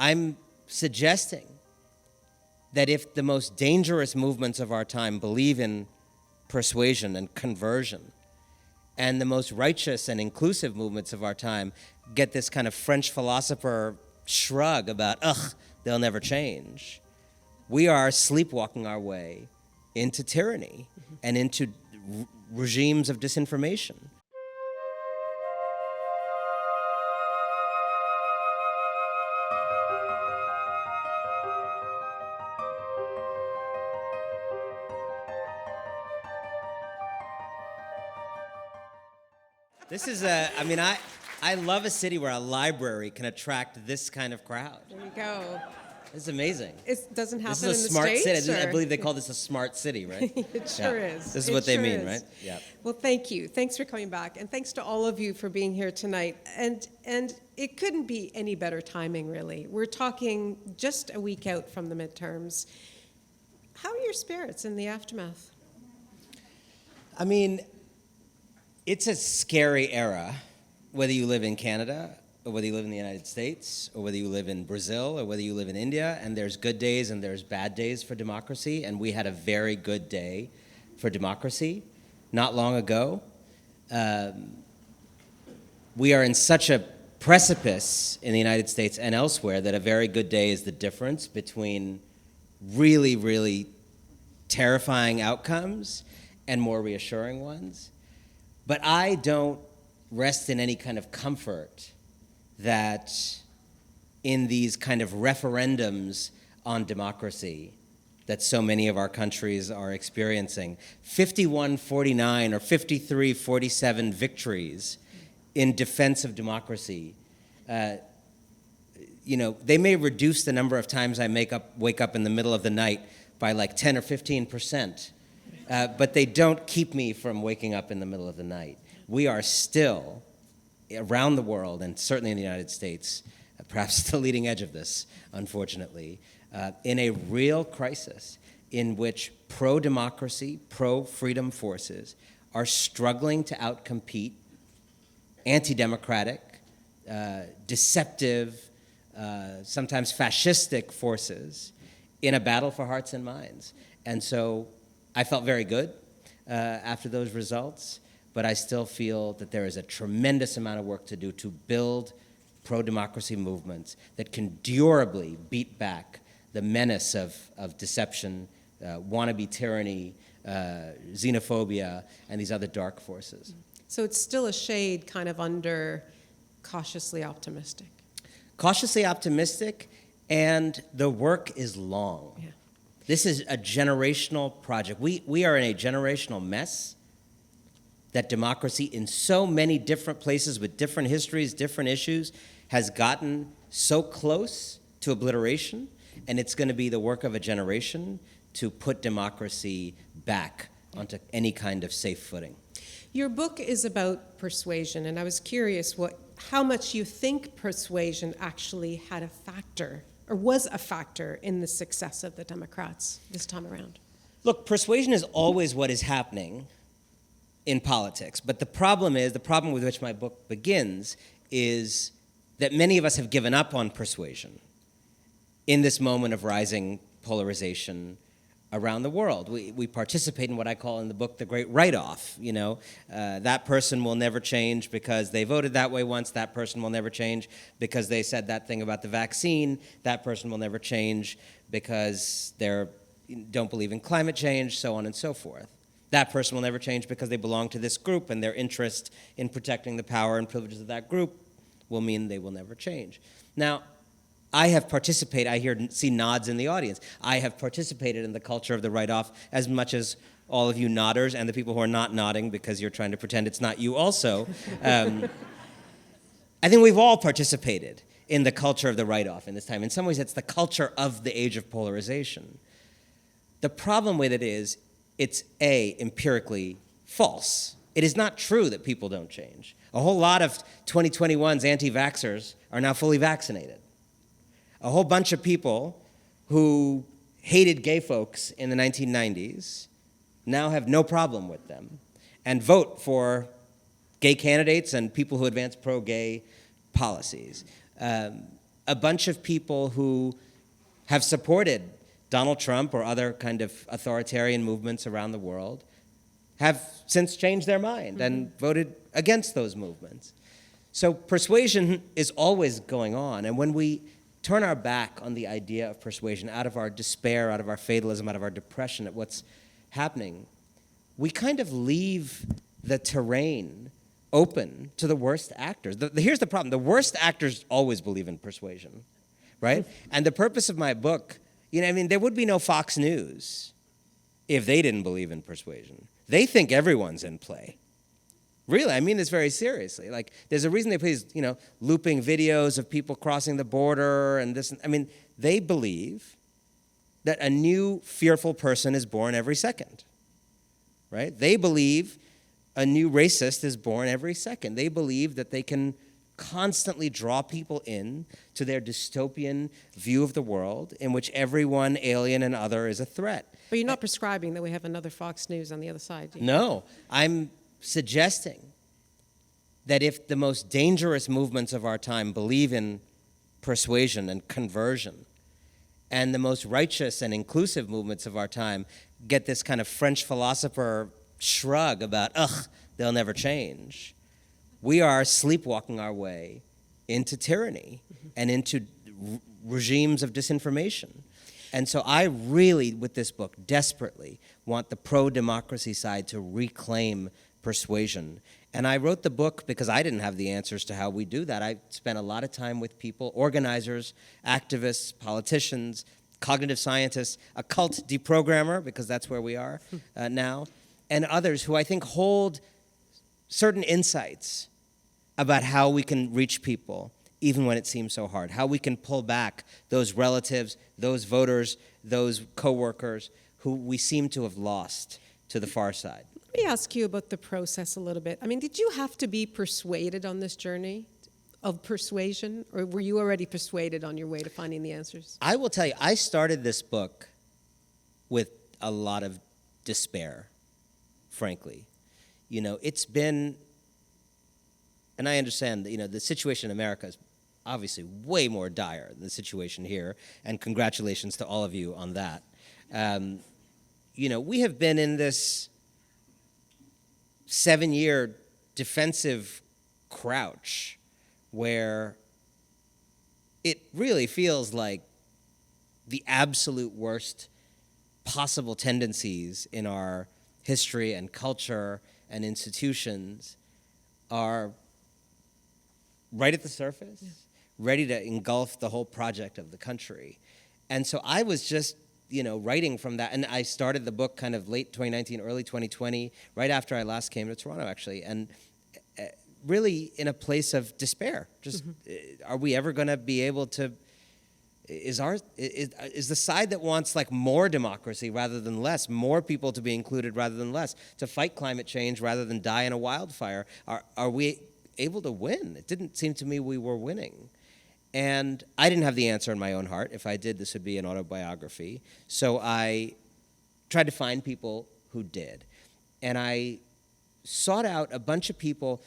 I'm suggesting that if the most dangerous movements of our time believe in persuasion and conversion, and the most righteous and inclusive movements of our time get this kind of French philosopher shrug about, ugh, they'll never change, we are sleepwalking our way into tyranny and into regimes of disinformation. This is I love a city where a library can attract this kind of crowd. There you go. This is amazing. It doesn't happen This in the is a smart States, city. I or? believe they call this a smart city, right? It sure is. This is what they sure mean, is. right? Yeah. Well, thank you. Thanks for coming back, and thanks to all of you for being here tonight. And it couldn't be any better timing, really. We're talking just a week out from the midterms. How are your spirits in the aftermath? I mean, it's a scary era, whether you live in Canada, or whether you live in the United States, or whether you live in Brazil, or whether you live in India, and there's good days and there's bad days for democracy, and we had a very good day for democracy not long ago. We are in such a precipice in the United States and elsewhere that a very good day is the difference between really, really terrifying outcomes and more reassuring ones. But I don't rest in any kind of comfort that in these kind of referendums on democracy that so many of our countries are experiencing, 51-49 or 53-47 victories in defense of democracy, they may reduce the number of times I wake up in the middle of the night by like 10 or 15%, but they don't keep me from waking up in the middle of the night. We are still, around the world, and certainly in the United States, perhaps the leading edge of this, unfortunately, in a real crisis in which pro-democracy, pro-freedom forces are struggling to outcompete anti-democratic, deceptive, sometimes fascistic forces in a battle for hearts and minds. And so I felt very good after those results, but I still feel that there is a tremendous amount of work to do to build pro-democracy movements that can durably beat back the menace of deception, wannabe tyranny, xenophobia, and these other dark forces. So it's still a shade kind of under cautiously optimistic. Cautiously optimistic, and the work is long. Yeah. This is a generational project. We are in a generational mess that democracy in so many different places with different histories, different issues, has gotten so close to obliteration, and it's going to be the work of a generation to put democracy back onto any kind of safe footing. Your book is about persuasion, and I was curious how much you think persuasion actually had a factor, or was a factor, in the success of the Democrats this time around. Look, persuasion is always what is happening in politics, but the problem with which my book begins is that many of us have given up on persuasion in this moment of rising polarization around the world. We participate in what I call in the book the great write-off. That person will never change because they voted that way once. That person will never change because they said that thing about the vaccine. That person will never change because they don't believe in climate change, so on and so forth. That person will never change because they belong to this group, and their interest in protecting the power and privileges of that group will mean they will never change. Now, I have participated, see nods in the audience. I have participated in the culture of the write-off as much as all of you nodders and the people who are not nodding because you're trying to pretend it's not you also. I think we've all participated in the culture of the write-off in this time. In some ways, it's the culture of the age of polarization. The problem with it is, it's empirically false. It is not true that people don't change. A whole lot of 2021's anti-vaxxers are now fully vaccinated. A whole bunch of people who hated gay folks in the 1990s now have no problem with them and vote for gay candidates and people who advance pro-gay policies. a bunch of people who have supported Donald Trump or other kind of authoritarian movements around the world have since changed their mind and voted against those movements. So persuasion is always going on, and when we turn our back on the idea of persuasion, out of our despair, out of our fatalism, out of our depression at what's happening, we kind of leave the terrain open to the worst actors. Here's the problem. The worst actors always believe in persuasion, right? And the purpose of my book, there would be no Fox News if they didn't believe in persuasion. They think everyone's in play. Really, I mean this very seriously. Like, there's a reason they play these, looping videos of people crossing the border and this. They believe that a new fearful person is born every second, right? They believe a new racist is born every second. They believe that they can constantly draw people in to their dystopian view of the world in which everyone, alien and other, is a threat. But you're not prescribing that we have another Fox News on the other side, do you? No, I'm suggesting that if the most dangerous movements of our time believe in persuasion and conversion, and the most righteous and inclusive movements of our time get this kind of French philosopher shrug about, they'll never change, we are sleepwalking our way into tyranny and into regimes of disinformation. And so I really, with this book, desperately want the pro-democracy side to reclaim persuasion. And I wrote the book because I didn't have the answers to how we do that. I spent a lot of time with people, organizers, activists, politicians, cognitive scientists, a cult deprogrammer, because that's where we are now, and others who I think hold certain insights about how we can reach people even when it seems so hard, how we can pull back those relatives, those voters, those coworkers who we seem to have lost to the far side. Let me ask you about the process a little bit. Did you have to be persuaded on this journey of persuasion, or were you already persuaded on your way to finding the answers? I will tell you, I started this book with a lot of despair, frankly. It's been, and I understand, the situation in America is obviously way more dire than the situation here, and congratulations to all of you on that. We have been in this 7-year defensive crouch where it really feels like the absolute worst possible tendencies in our history and culture and institutions are right at the surface, ready to engulf the whole project of the country. And so I was just writing from that, and I started the book kind of late 2019, early 2020, right after I last came to Toronto, actually, and really in a place of despair. Just, are we ever going to be able to? Is the side that wants more democracy rather than less, more people to be included rather than less, to fight climate change rather than die in a wildfire? Are we able to win? It didn't seem to me we were winning. And I didn't have the answer in my own heart. If I did, this would be an autobiography. So I tried to find people who did. And I sought out a bunch of people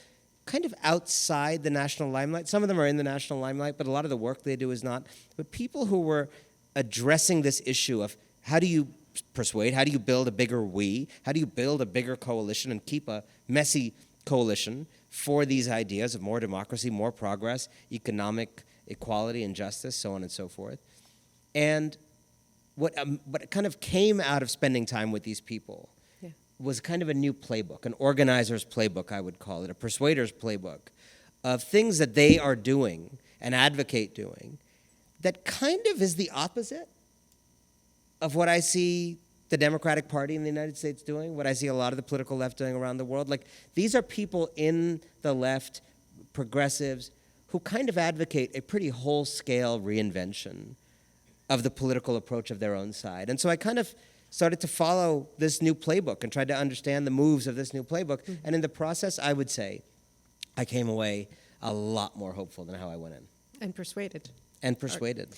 kind of outside the national limelight. Some of them are in the national limelight, but a lot of the work they do is not. But people who were addressing this issue of how do you persuade, how do you build a bigger we, how do you build a bigger coalition and keep a messy coalition for these ideas of more democracy, more progress, economic equality and justice, so on and so forth. And what kind of came out of spending time with these people was kind of a new playbook, an organizer's playbook, I would call it, a persuader's playbook of things that they are doing and advocate doing that kind of is the opposite of what I see the Democratic Party in the United States doing, what I see a lot of the political left doing around the world. These are people in the left, progressives, who kind of advocate a pretty whole-scale reinvention of the political approach of their own side. And so I kind of started to follow this new playbook and tried to understand the moves of this new playbook. And in the process, I would say, I came away a lot more hopeful than how I went in. And persuaded. And persuaded.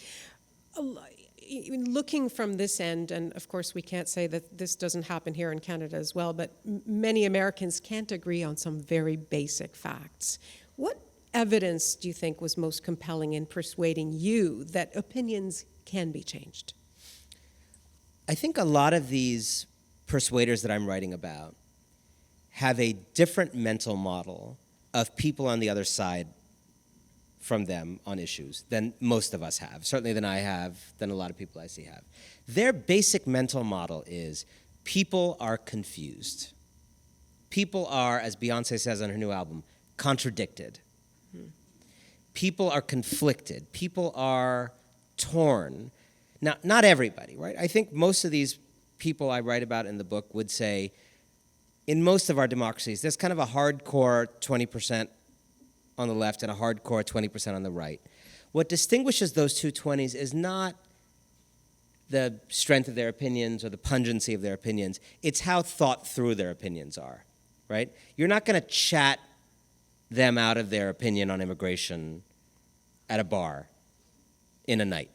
Looking from this end, and of course we can't say that this doesn't happen here in Canada as well, but many Americans can't agree on some very basic facts. What evidence do you think was most compelling in persuading you that opinions can be changed? I think a lot of these persuaders that I'm writing about have a different mental model of people on the other side from them on issues than most of us have, certainly than I have, than a lot of people I see have. Their basic mental model is people are confused. People are, as Beyonce says on her new album, contradicted. People are conflicted. People are torn. Now, not everybody, right? I think most of these people I write about in the book would say, in most of our democracies, there's kind of a hardcore 20% on the left and a hardcore 20% on the right. What distinguishes those two 20s is not the strength of their opinions or the pungency of their opinions. It's how thought through their opinions are, right? You're not going to chat them out of their opinion on immigration at a bar in a night.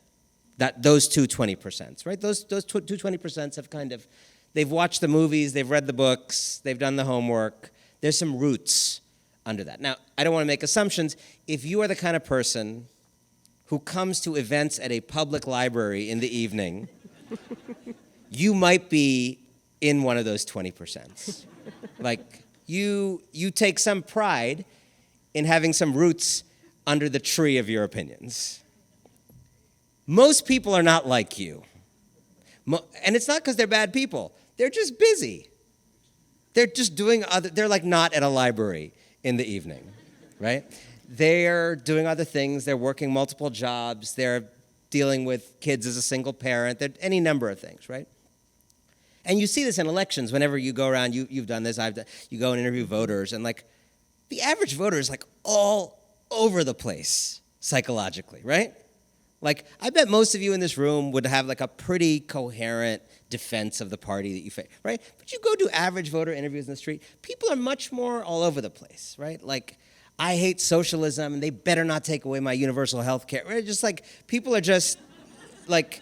Those two 20%, right? Those two 20% have kind of, they've watched the movies, they've read the books, they've done the homework. There's some roots under that. Now, I don't want to make assumptions. If you are the kind of person who comes to events at a public library in the evening, you might be in one of those 20%. Like, you take some pride in having some roots under the tree of your opinions. Most people are not like you. And it's not because they're bad people. They're just busy. They're just doing they're like not at a library in the evening, right? They're doing other things. They're working multiple jobs. They're dealing with kids as a single parent. They're any number of things, right? And you see this in elections. Whenever you go around, you've done this, you go and interview voters, and like the average voter is like all over the place psychologically, right? Like, I bet most of you in this room would have like a pretty coherent defense of the party that you face, right? But you go do average voter interviews in the street, people are much more all over the place, right? Like, I hate socialism, and they better not take away my universal health care. Right? Just like, people are just like,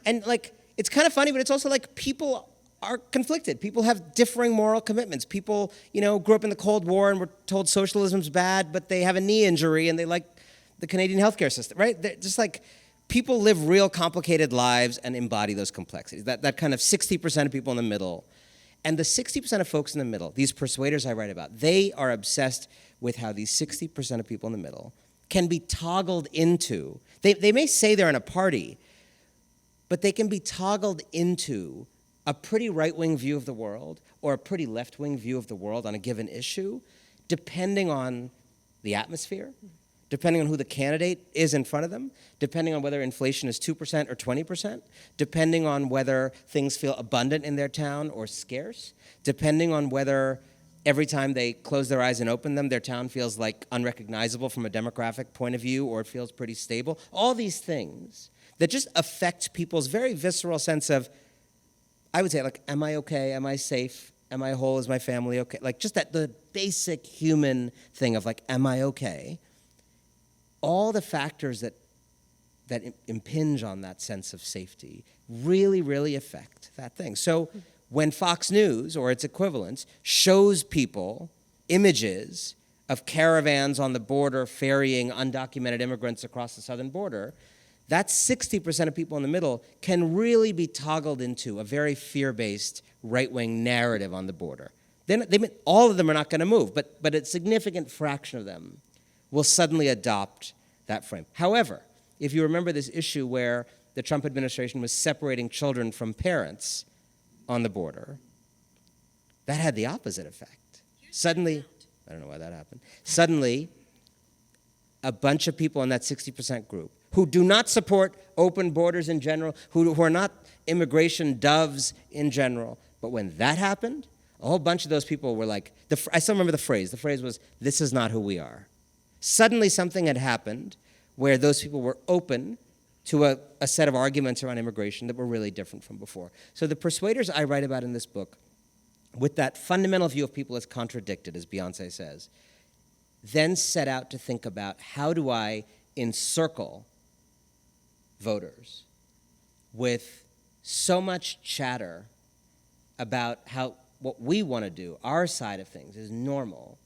and like, it's kind of funny, but it's also like people are conflicted. People have differing moral commitments. People, grew up in the Cold War and were told socialism's bad, but they have a knee injury and they like the Canadian healthcare system, right? They're just like, people live real complicated lives and embody those complexities. That kind of 60% of people in the middle. And the 60% of folks in the middle, these persuaders I write about, they are obsessed with how these 60% of people in the middle can be toggled into, they may say they're in a party, but they can be toggled into a pretty right-wing view of the world or a pretty left-wing view of the world on a given issue, depending on the atmosphere, depending on who the candidate is in front of them, depending on whether inflation is 2% or 20%, depending on whether things feel abundant in their town or scarce, depending on whether every time they close their eyes and open them, their town feels like unrecognizable from a demographic point of view or it feels pretty stable. All these things that just affect people's very visceral sense of, I would say, like, am I okay? Am I safe? Am I whole? Is my family okay? Like, just the basic human thing of, like, am I okay? All the factors that impinge on that sense of safety really, really affect that thing. So when Fox News, or its equivalents, shows people images of caravans on the border ferrying undocumented immigrants across the southern border, that 60% of people in the middle can really be toggled into a very fear-based right-wing narrative on the border. All of them are not going to move, but a significant fraction of them will suddenly adopt that frame. However, if you remember this issue where the Trump administration was separating children from parents on the border, that had the opposite effect. Suddenly, I don't know why that happened. Suddenly, a bunch of people in that 60% group who do not support open borders in general, who are not immigration doves in general, but when that happened, a whole bunch of those people were like, I still remember the phrase. The phrase was, "This is not who we are." Suddenly something had happened where those people were open to a set of arguments around immigration that were really different from before. So the persuaders I write about in this book, with that fundamental view of people as contradicted, as Beyonce says, then set out to think about, how do I encircle voters with so much chatter about what we want to do, our side of things, is normal,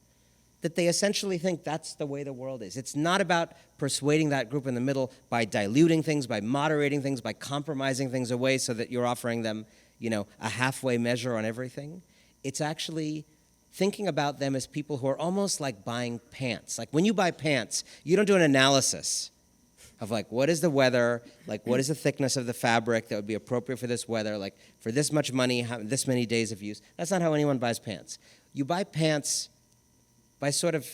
that they essentially think that's the way the world is. It's not about persuading that group in the middle by diluting things, by moderating things, by compromising things away so that you're offering them, a halfway measure on everything. It's actually thinking about them as people who are almost like buying pants. Like when you buy pants, you don't do an analysis of like, what is the weather, like what is the thickness of the fabric that would be appropriate for this weather, like for this much money, this many days of use. That's not how anyone buys pants. You buy pants by sort of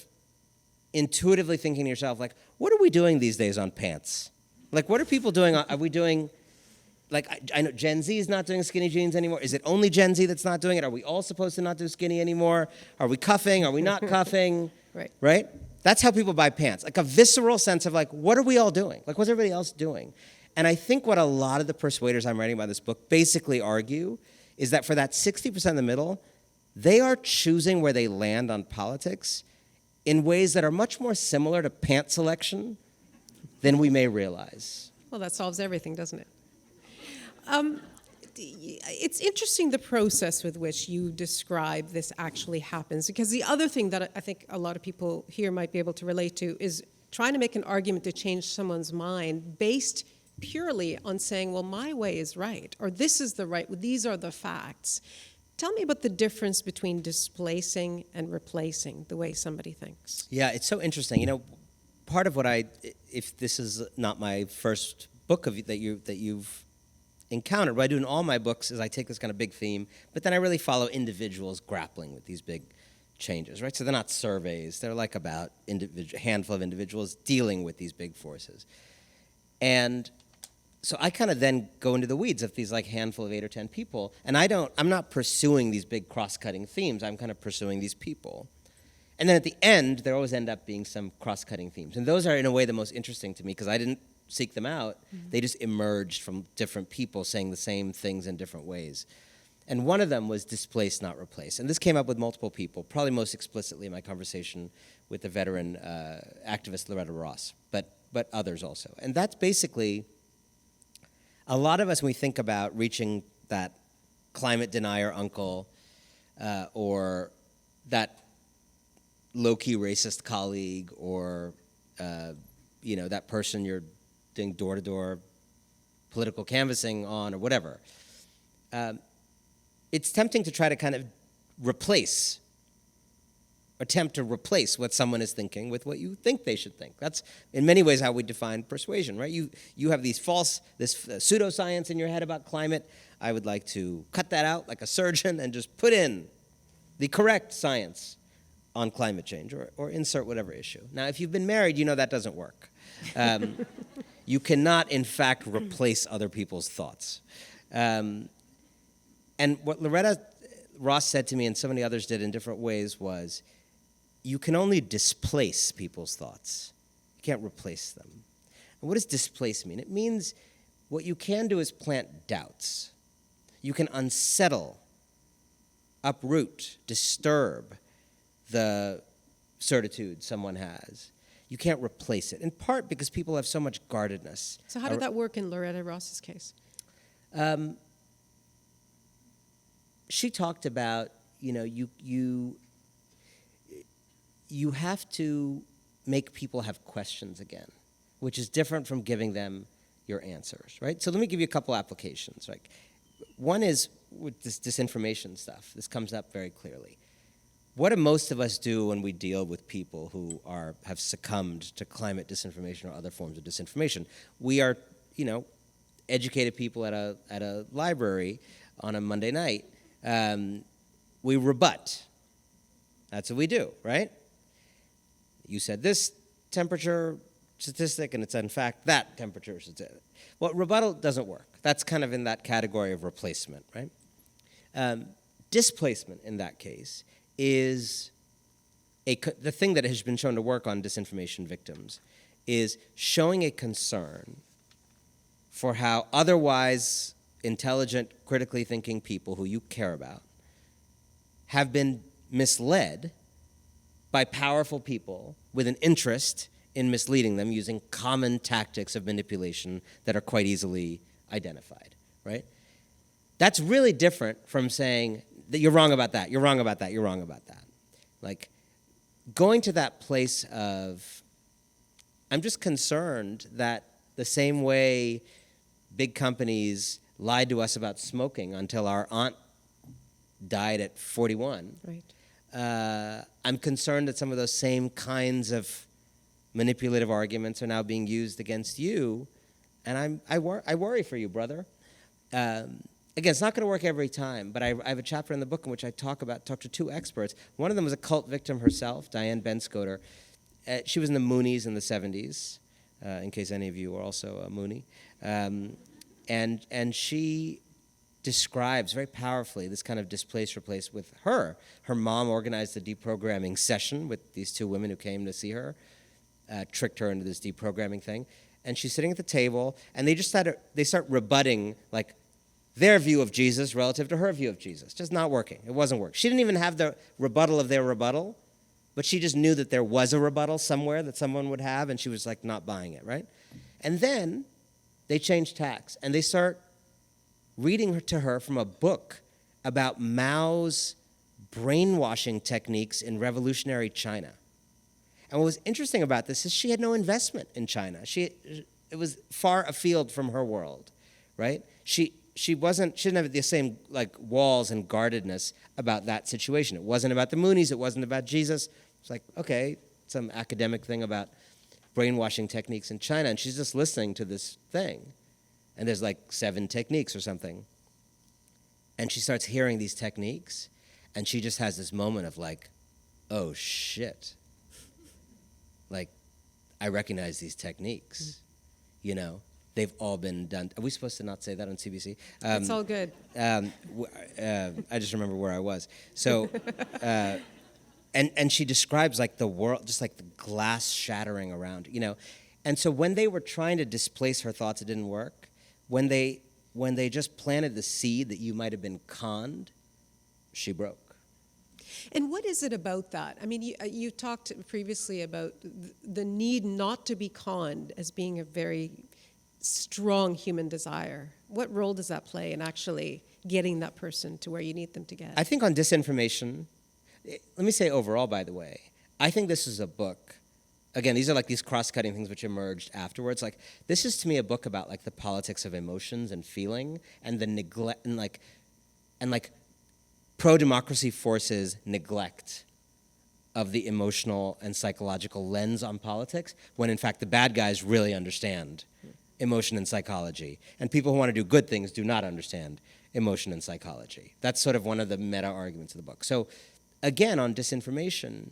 intuitively thinking to yourself, like, what are we doing these days on pants? Like, what are people doing? Are we doing, like, I know Gen Z is not doing skinny jeans anymore. Is it only Gen Z that's not doing it? Are we all supposed to not do skinny anymore? Are we cuffing? Are we not cuffing? Right? That's how people buy pants. Like a visceral sense of, like, what are we all doing? Like, what's everybody else doing? And I think what a lot of the persuaders I'm writing about this book basically argue is that for that 60% in the middle, they are choosing where they land on politics in ways that are much more similar to pant selection than we may realize. Well, that solves everything, doesn't it? It's interesting the process with which you describe this actually happens, because the other thing that I think a lot of people here might be able to relate to is trying to make an argument to change someone's mind based purely on saying, well, my way is right, or this is the right, these are the facts. Tell me about the difference between displacing and replacing the way somebody thinks. Yeah, it's so interesting. Part of what if this is not my first book that you've encountered, what I do in all my books is I take this kind of big theme, but then I really follow individuals grappling with these big changes, right? So they're not surveys. They're like about a handful of individuals dealing with these big forces. And so I kind of then go into the weeds of these like handful of 8 or 10 people, and I'm not pursuing these big cross-cutting themes. I'm kind of pursuing these people. And then at the end, there always end up being some cross-cutting themes. And those are, in a way, the most interesting to me, because I didn't seek them out. Mm-hmm. They just emerged from different people saying the same things in different ways. And one of them was displace, not replace. And this came up with multiple people, probably most explicitly in my conversation with the veteran activist Loretta Ross, but others also. And that's basically, a lot of us, when we think about reaching that climate denier uncle or that low-key racist colleague or that person you're doing door-to-door political canvassing on or whatever, it's tempting to try to kind of attempt to replace what someone is thinking with what you think they should think. That's in many ways how we define persuasion, right? You have this pseudoscience in your head about climate. I would like to cut that out like a surgeon and just put in the correct science on climate change or insert whatever issue. Now, if you've been married, you know that doesn't work. You cannot, in fact, replace other people's thoughts. And what Loretta Ross said to me, and so many others did in different ways, was you can only displace people's thoughts. You can't replace them. And what does displace mean? It means what you can do is plant doubts. You can unsettle, uproot, disturb the certitude someone has. You can't replace it, in part because people have so much guardedness. So how did that work in Loretta Ross's case? She talked about, you have to make people have questions again, which is different from giving them your answers, right? So let me give you a couple applications. Like, one is with this disinformation stuff. This comes up very clearly. What do most of us do when we deal with people who have succumbed to climate disinformation or other forms of disinformation? We are, educated people at a library on a Monday night. We rebut. That's what we do, right? You said this temperature statistic, and it's in fact that temperature statistic. Well, rebuttal doesn't work. That's kind of in that category of replacement, right? Displacement in that case is the thing that has been shown to work on disinformation victims is showing a concern for how otherwise intelligent, critically thinking people who you care about have been misled by powerful people with an interest in misleading them using common tactics of manipulation that are quite easily identified, right? That's really different from saying that you're wrong about that, you're wrong about that, you're wrong about that. Like, going to that place of, I'm just concerned that the same way big companies lied to us about smoking until our aunt died at 41, Right. I'm concerned that some of those same kinds of manipulative arguments are now being used against you, and I worry for you, brother. Again, it's not going to work every time, but I have a chapter in the book in which I talk to two experts. One of them was a cult victim herself, Diane Benscoter. She was in the Moonies in the 70s, in case any of you are also a Moonie. And she describes very powerfully this kind of displace, replace with her. Her mom organized a deprogramming session with these two women who came to see her, tricked her into this deprogramming thing. And she's sitting at the table, and they start rebutting, like, their view of Jesus relative to her view of Jesus. Just not working. It wasn't working. She didn't even have the rebuttal of their rebuttal, but she just knew that there was a rebuttal somewhere that someone would have, and she was like not buying it, right? And then they change tacks, and they start reading to her from a book about Mao's brainwashing techniques in revolutionary China. And what was interesting about this is she had no investment in China. It was far afield from her world, right? She didn't have the same like walls and guardedness about that situation. It wasn't about the Moonies. It wasn't about Jesus. It's like, okay, some academic thing about brainwashing techniques in China, and she's just listening to this thing. And there's like 7 techniques or something. And she starts hearing these techniques, and she just has this moment of like, oh shit. Like, I recognize these techniques, you know? They've all been done. Are we supposed to not say that on CBC? It's all good. I just remember where I was. So, and she describes like the world, just like the glass shattering around, you know. And so when they were trying to displace her thoughts, it didn't work. When they just planted the seed that you might have been conned, she broke. And what is it about that? I mean, you talked previously about the need not to be conned as being a very strong human desire. What role does that play in actually getting that person to where you need them to get? I think on disinformation, let me say overall, by the way, I think this is a book. Again, these are like these cross-cutting things which emerged afterwards. Like, this is to me a book about like the politics of emotions and feeling and the neglect and like pro-democracy forces neglect of the emotional and psychological lens on politics, when in fact the bad guys really understand emotion and psychology. And people who want to do good things do not understand emotion and psychology. That's sort of one of the meta arguments of the book. So again, on disinformation,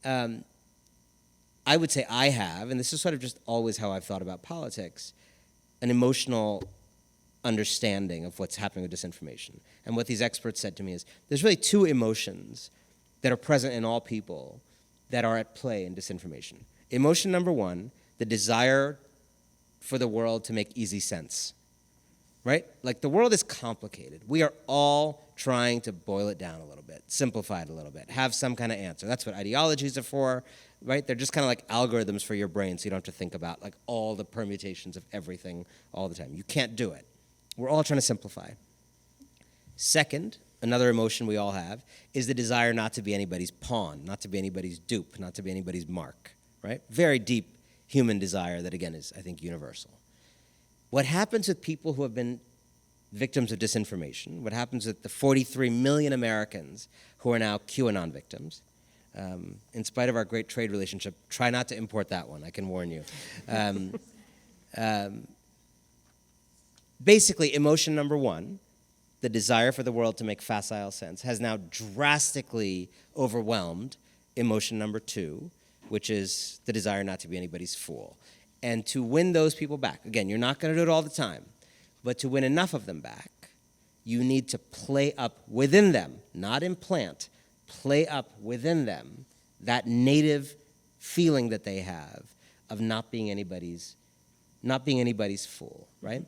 I would say I have, and this is sort of just always how I've thought about politics, an emotional understanding of what's happening with disinformation. And what these experts said to me is, there's really 2 emotions that are present in all people that are at play in disinformation. Emotion number 1, the desire for the world to make easy sense, right? Like, the world is complicated. We are all trying to boil it down a little bit, simplify it a little bit, have some kind of answer. That's what ideologies are for, right? They're just kind of like algorithms for your brain, so you don't have to think about like all the permutations of everything all the time. You can't do it. We're all trying to simplify. Second, another emotion we all have is the desire not to be anybody's pawn, not to be anybody's dupe, not to be anybody's mark, right? Very deep human desire that, again, is, I think, universal. What happens with people who have been victims of disinformation, what happens with the 43 million Americans who are now QAnon victims, in spite of our great trade relationship, try not to import that one, I can warn you. Basically, emotion number 1, the desire for the world to make facile sense, has now drastically overwhelmed emotion number 2, which is the desire not to be anybody's fool. And to win those people back, again, you're not going to do it all the time, but to win enough of them back, you need to play up within them, not implant, play up within them that native feeling that they have of not being anybody's fool, right?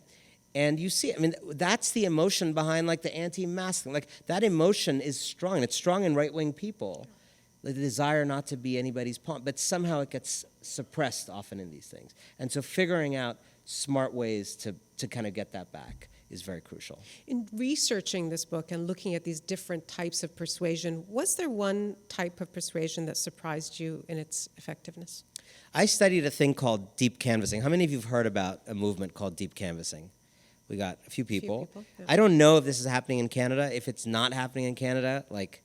And you see, I mean, that's the emotion behind like the anti-mask thing. Like, that emotion is strong. It's strong in right-wing people. The desire not to be anybody's pawn, but somehow it gets suppressed often in these things. And so figuring out smart ways to kind of get that back is very crucial. In researching this book and looking at these different types of persuasion, was there one type of persuasion that surprised you in its effectiveness? I studied a thing called deep canvassing. How many of you have heard about a movement called deep canvassing? We got a few people. Yeah. I don't know if this is happening in Canada. If it's not happening in Canada, like,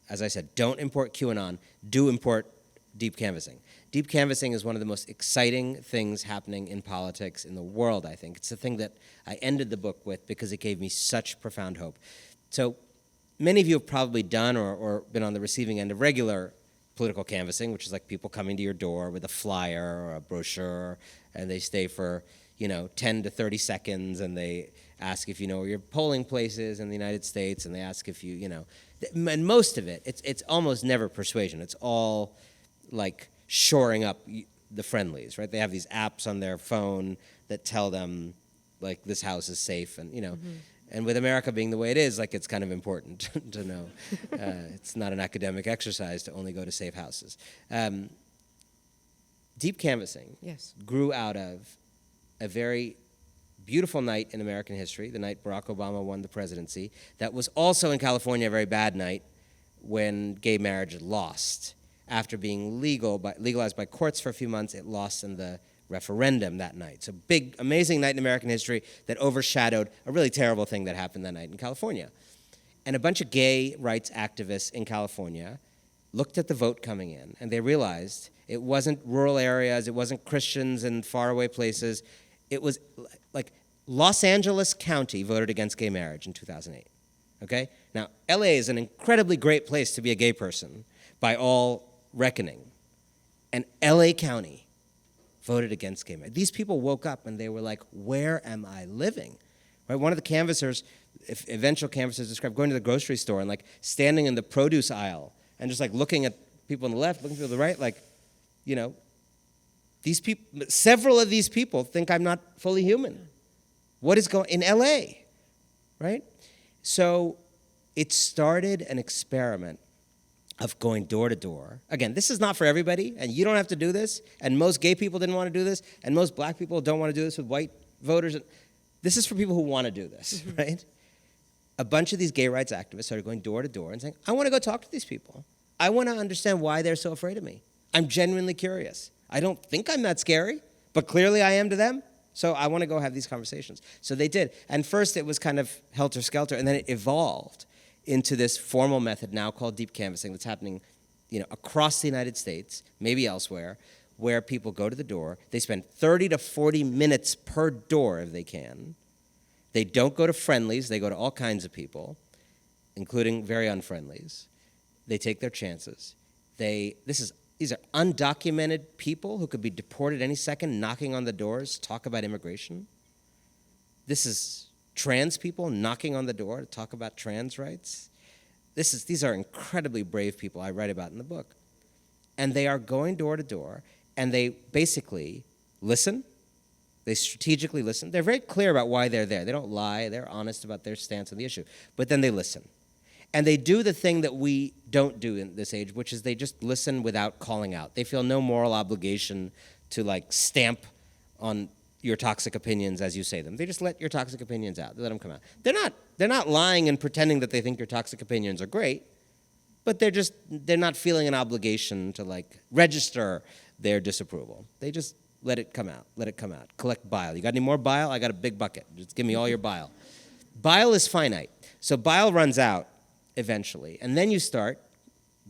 as I said, don't import QAnon. Do import deep canvassing. Deep canvassing is one of the most exciting things happening in politics in the world, I think. It's the thing that I ended the book with because it gave me such profound hope. So many of you have probably done or been on the receiving end of regular political canvassing, which is like people coming to your door with a flyer or a brochure, and they stay for 10 to 30 seconds, and they ask if you know where your polling place is in the United States, and they ask if and most of it, it's almost never persuasion. It's all like shoring up the friendlies, right? They have these apps on their phone that tell them, like, this house is safe, and And with America being the way it is, like, it's kind of important to know. It's not an academic exercise to only go to safe houses. Deep canvassing grew out of a very beautiful night in American history, the night Barack Obama won the presidency, that was also in California a very bad night when gay marriage lost. After being legalized by courts for a few months, it lost in the referendum that night. So big, amazing night in American history that overshadowed a really terrible thing that happened that night in California. And a bunch of gay rights activists in California looked at the vote coming in, and they realized it wasn't rural areas, it wasn't Christians in faraway places. It was like Los Angeles County voted against gay marriage in 2008. Okay? Now, LA is an incredibly great place to be a gay person by all reckoning. And LA County voted against gay marriage. These people woke up and they were like, where am I living? Right? One of the canvassers, eventual canvassers, described going to the grocery store and like standing in the produce aisle and just like looking at people on the left, looking at people on the right, like, these people, several of these people think I'm not fully human. What is going in LA, right? So it started an experiment of going door to door. Again, this is not for everybody, and you don't have to do this, and most gay people didn't want to do this, and most black people don't want to do this with white voters. This is for people who want to do this, right? A bunch of these gay rights activists started going door to door and saying, I want to go talk to these people. I want to understand why they're so afraid of me. I'm genuinely curious. I don't think I'm that scary, but clearly I am to them, so I want to go have these conversations. So they did. And first it was kind of helter-skelter, and then it evolved into this formal method now called deep canvassing that's happening across the United States, maybe elsewhere, where people go to the door. They spend 30 to 40 minutes per door if they can. They don't go to friendlies. They go to all kinds of people, including very unfriendlies. They take their chances. These are undocumented people who could be deported any second, knocking on the doors, talk about immigration. This is trans people knocking on the door to talk about trans rights. These are incredibly brave people I write about in the book. And they are going door to door, and they basically listen. They strategically listen. They're very clear about why they're there. They don't lie. They're honest about their stance on the issue. But then they listen. And they do the thing that we don't do in this age, which is they just listen without calling out. They feel no moral obligation to like stamp on your toxic opinions as you say them. They just let your toxic opinions out. They let them come out. They're not lying and pretending that they think your toxic opinions are great, but they're not feeling an obligation to like register their disapproval. They just let it come out. Let it come out. Collect bile. You got any more bile? I got a big bucket. Just give me all your bile. Bile is finite. So bile runs out eventually. And then you start,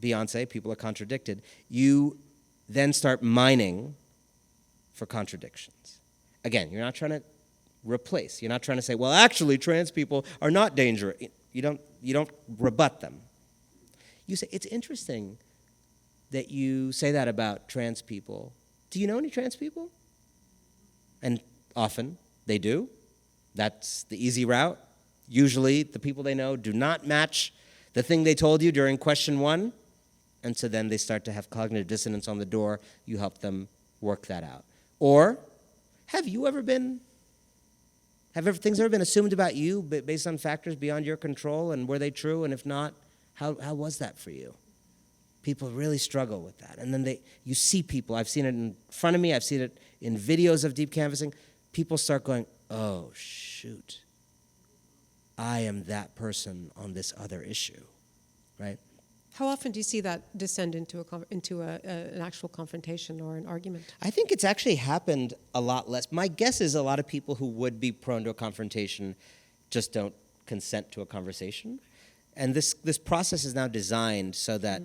Beyonce, people are contradicted, you then start mining for contradictions. Again, you're not trying to replace. You're not trying to say, well, actually, trans people are not dangerous. You don't rebut them. You say, it's interesting that you say that about trans people. Do you know any trans people? And often they do. That's the easy route. Usually the people they know do not match the thing they told you during question one, and so then they start to have cognitive dissonance on the door. You help them work that out. Or have things ever been assumed about you based on factors beyond your control, and were they true? And if not, how was that for you? People really struggle with that. And then you see people, I've seen it in front of me, I've seen it in videos of deep canvassing, people start going, oh, shoot, I am that person on this other issue, right? How often do you see that descend into an actual confrontation or an argument? I think it's actually happened a lot less. My guess is a lot of people who would be prone to a confrontation just don't consent to a conversation. And this process is now designed so that,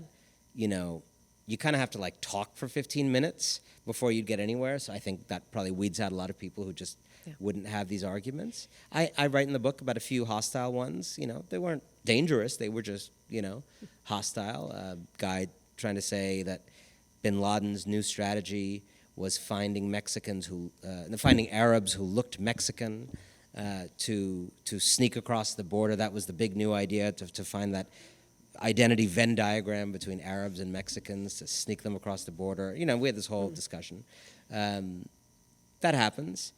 you know, you kind of have to like talk for 15 minutes before you'd get anywhere. So I think that probably weeds out a lot of people who just wouldn't have these arguments. I write in the book about a few hostile ones. You know, they weren't dangerous. They were just, you know, hostile. A guy trying to say that bin Laden's new strategy was finding finding Arabs who looked Mexican to sneak across the border. That was the big new idea, to find that identity Venn diagram between Arabs and Mexicans, to sneak them across the border. You know, we had this whole discussion. That happens.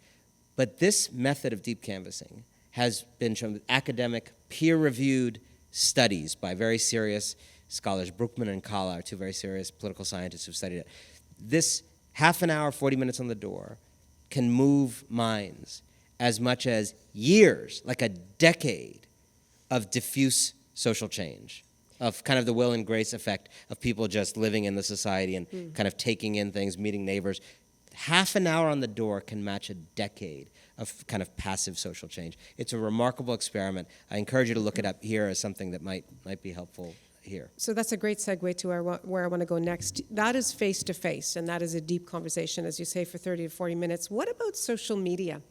But this method of deep canvassing has been shown with academic, peer-reviewed studies by very serious scholars. Brookman and Kalla are two very serious political scientists who've studied it. This half an hour, 40 minutes on the door can move minds as much as years, like a decade of diffuse social change, of kind of the will and grace effect of people just living in the society and kind of taking in things, meeting neighbors. Half an hour on the door can match a decade of kind of passive social change. It's a remarkable experiment. I encourage you to look it up here as something that might be helpful here. So that's a great segue to where I want to go next. That is face-to-face, and that is a deep conversation, as you say, for 30 to 40 minutes. What about social media?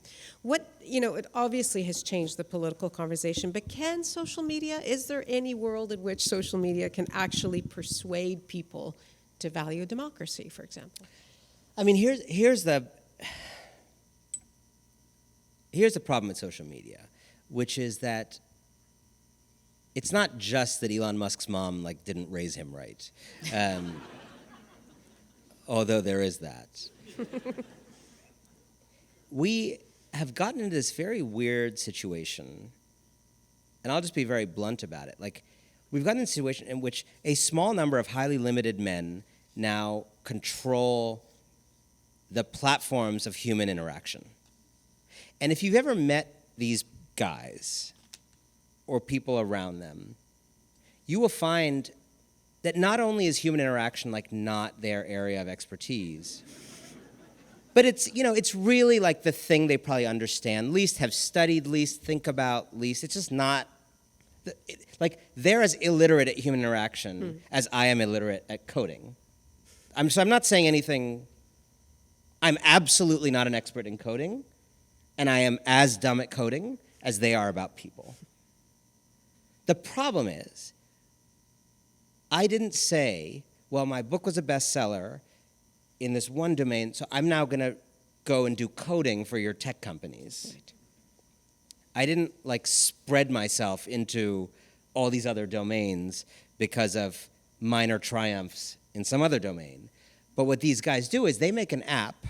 It obviously has changed the political conversation, but can social media, is there any world in which social media can actually persuade people to value democracy, for example? I mean, here's the problem with social media, which is that it's not just that Elon Musk's mom didn't raise him right, although there is that. We have gotten into this very weird situation, and I'll just be very blunt about it. We've gotten into a situation in which a small number of highly limited men now control the platforms of human interaction. And if you've ever met these guys or people around them, you will find that not only is human interaction not their area of expertise, but it's really the thing they probably understand least, have studied least, think about least. It's just not, they're as illiterate at human interaction as I am illiterate at coding. I'm not saying anything. I'm absolutely not an expert in coding, and I am as dumb at coding as they are about people. The problem is, I didn't say, well, my book was a bestseller in this one domain, so I'm now going to go and do coding for your tech companies. Right. I didn't spread myself into all these other domains because of minor triumphs in some other domain. But what these guys do is they make an app,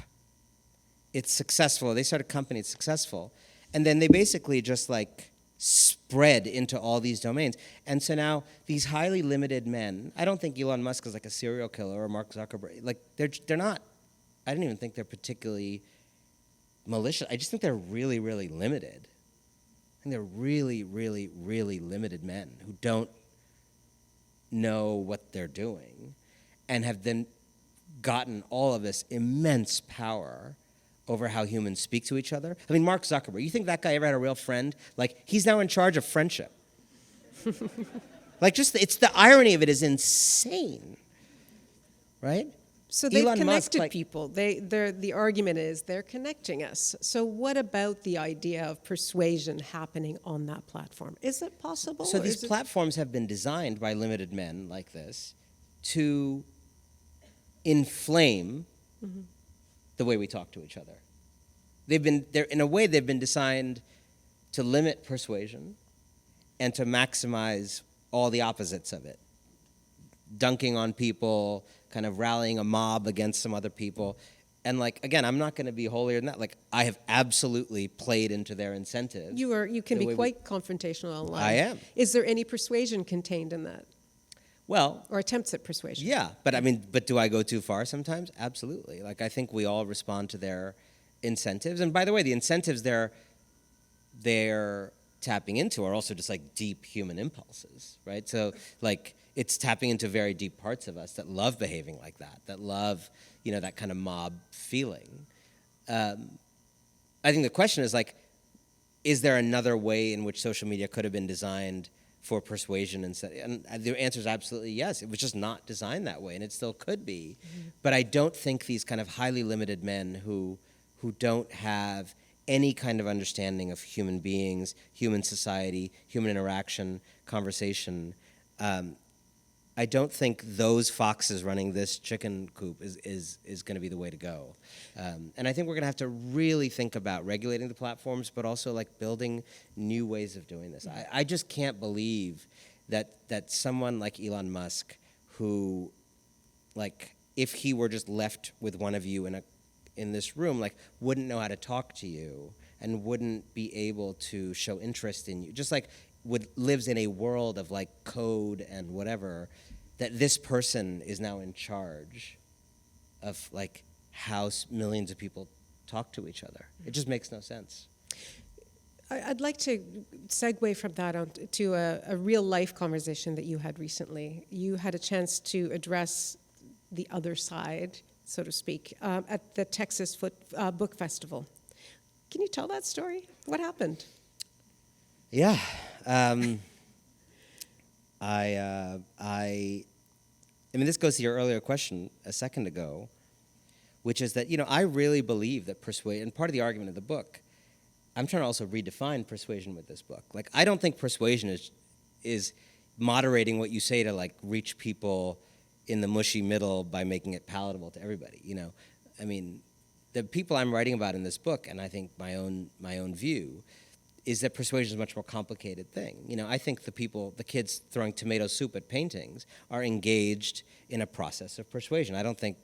it's successful, they start a company, it's successful, and then they basically just spread into all these domains. And so now these highly limited men, I don't think Elon Musk is a serial killer or Mark Zuckerberg, they're not, I don't even think they're particularly malicious. I just think they're really, really limited. I think they're really, really, really limited men who don't know what they're doing and have then gotten all of this immense power over how humans speak to each other. I mean, Mark Zuckerberg, you think that guy ever had a real friend? He's now in charge of friendship. It's the irony of it is insane, right? So they've Elon connected Musk, people. The argument is they're connecting us. So what about the idea of persuasion happening on that platform? Is it possible? So these platforms have been designed by limited men like this to inflame the way we talk to each other. In a way, they've been designed to limit persuasion and to maximize all the opposites of it. Dunking on people, kind of rallying a mob against some other people. And again, I'm not going to be holier than that. I have absolutely played into their incentives. You can be quite confrontational online. I am. Is there any persuasion contained in that? Well, or attempts at persuasion. Yeah, but do I go too far sometimes? Absolutely. I think we all respond to their incentives. And by the way, the incentives they're tapping into are also just like deep human impulses, right? So like it's tapping into very deep parts of us that love behaving like that love, that kind of mob feeling. I think the question is like, is there another way in which social media could have been designed for persuasion? And the answer is absolutely yes. It was just not designed that way, and it still could be. Mm-hmm. But I don't think these kind of highly limited men who don't have any kind of understanding of human beings, human society, human interaction, conversation, I don't think those foxes running this chicken coop is going to be the way to go. And I think we're going to have to really think about regulating the platforms, but also like building new ways of doing this. I just can't believe that someone like Elon Musk, who, like, if he were just left with one of you in this room, like, wouldn't know how to talk to you and wouldn't be able to show interest in you, just like lives in a world of like code and whatever, that this person is now in charge of like how millions of people talk to each other. It just makes no sense. I'd like to segue from that on to a real life conversation that you had recently. You had a chance to address the other side, so to speak, at the Texas Book Festival. Can you tell that story? What happened? Yeah. I mean, this goes to your earlier question a second ago, which is that, I really believe that persuasion, and part of the argument of the book, I'm trying to also redefine persuasion with this book. Like, I don't think persuasion is moderating what you say to, like, reach people in the mushy middle by making it palatable to everybody, I mean, the people I'm writing about in this book, and I think my own view, is that persuasion is a much more complicated thing. I think the kids throwing tomato soup at paintings are engaged in a process of persuasion. I don't think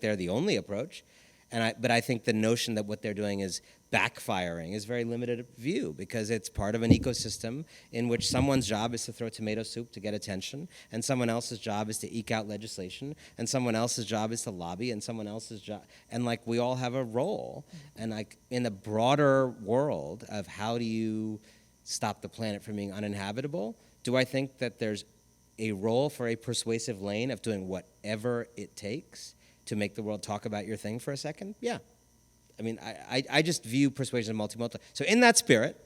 they're the only approach, but I think the notion that what they're doing is backfiring is very limited view, because it's part of an ecosystem in which someone's job is to throw tomato soup to get attention, and someone else's job is to eke out legislation, and someone else's job is to lobby, and someone else's job, and like we all have a role. And like in the broader world of how do you stop the planet from being uninhabitable, do I think that there's a role for a persuasive lane of doing whatever it takes to make the world talk about your thing for a second? Yeah. I mean, I just view persuasion as multimodal. So in that spirit,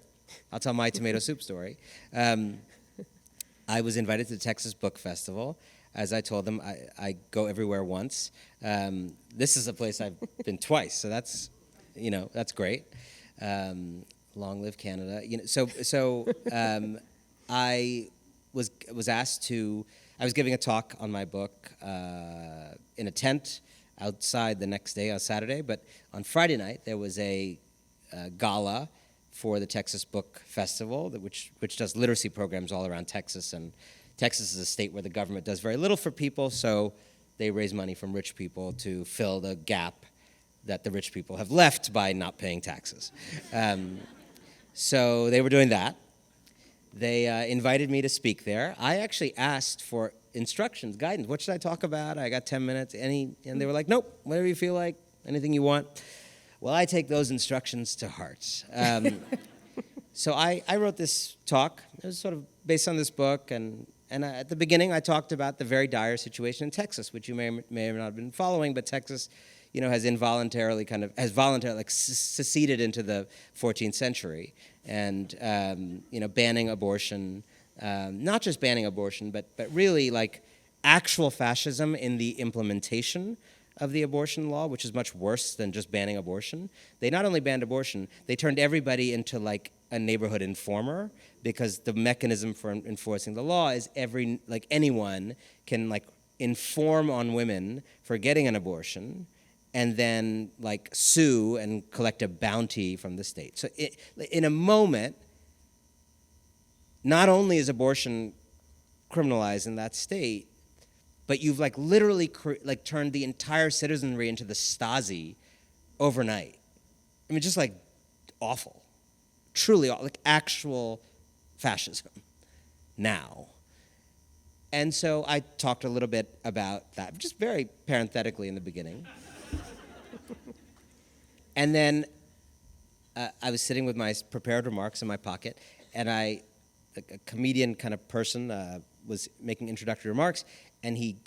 I'll tell my tomato soup story. I was invited to the Texas Book Festival. As I told them, I go everywhere once. This is a place I've been twice, so that's great. Long live Canada. I was asked to. I was giving a talk on my book in a tent outside the next day on Saturday, but on Friday night there was a gala for the Texas Book Festival, which does literacy programs all around Texas, and Texas is a state where the government does very little for people, so they raise money from rich people to fill the gap that the rich people have left by not paying taxes. So they were doing that. They invited me to speak there. I actually asked for instructions, guidance. What should I talk about? I got 10 minutes. And they were like, nope, whatever you feel like, anything you want. Well, I take those instructions to heart. So I wrote this talk. It was sort of based on this book. And at the beginning, I talked about the very dire situation in Texas, which you may or not have been following, but Texas has voluntarily seceded into the 14th century, and banning abortion, not just banning abortion, but really like actual fascism in the implementation of the abortion law, which is much worse than just banning abortion. They not only banned abortion, they turned everybody into like a neighborhood informer, because the mechanism for enforcing the law is anyone can like inform on women for getting an abortion, and then like sue and collect a bounty from the state. So in a moment, not only is abortion criminalized in that state, but you've like literally turned the entire citizenry into the Stasi overnight. I mean, just like awful, truly like actual fascism now. And so I talked a little bit about that, just very parenthetically in the beginning. And then I was sitting with my prepared remarks in my pocket, and a comedian kind of person was making introductory remarks, and he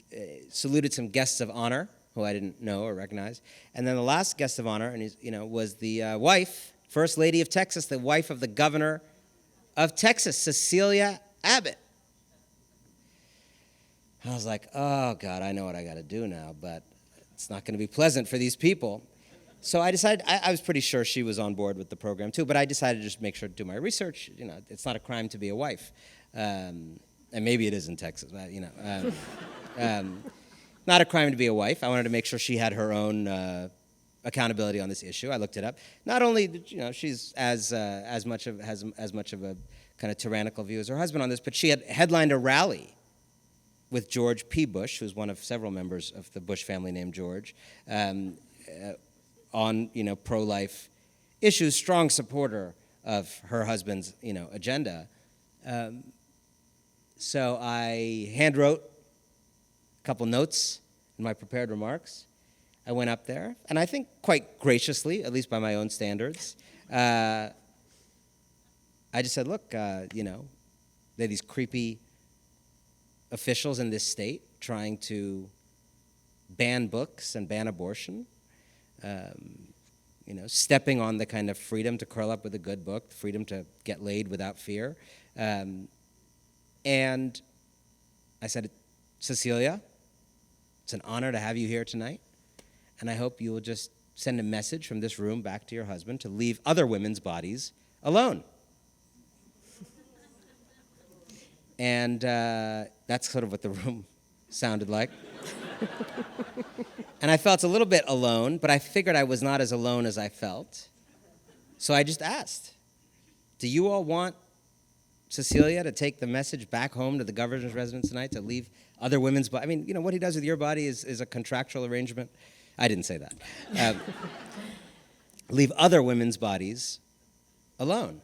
saluted some guests of honor who I didn't know or recognize, and then the last guest of honor, and was the wife, First Lady of Texas, the wife of the governor of Texas, Cecilia Abbott. I was like, oh God, I know what I got to do now, but it's not going to be pleasant for these people. So I decided, I was pretty sure she was on board with the program too, but I decided to just make sure to do my research. It's not a crime to be a wife. And maybe it is in Texas, but, not a crime to be a wife. I wanted to make sure she had her own accountability on this issue. I looked it up. Not only, she's as much of a kind of tyrannical view as her husband on this, but she had headlined a rally with George P. Bush, who's one of several members of the Bush family named George, on pro-life issues, strong supporter of her husband's agenda. So I hand wrote a couple notes in my prepared remarks. I went up there, and I think quite graciously, at least by my own standards, I just said, look, there are these creepy officials in this state trying to ban books and ban abortion, stepping on the kind of freedom to curl up with a good book, freedom to get laid without fear. And I said, Cecilia, it's an honor to have you here tonight, and I hope you will just send a message from this room back to your husband to leave other women's bodies alone. And that's sort of what the room sounded like. And I felt a little bit alone, but I figured I was not as alone as I felt. So I just asked, do you all want Cecilia to take the message back home to the governor's residence tonight to leave other women's bodies? I mean, what he does with your body is a contractual arrangement. I didn't say that. Leave other women's bodies alone.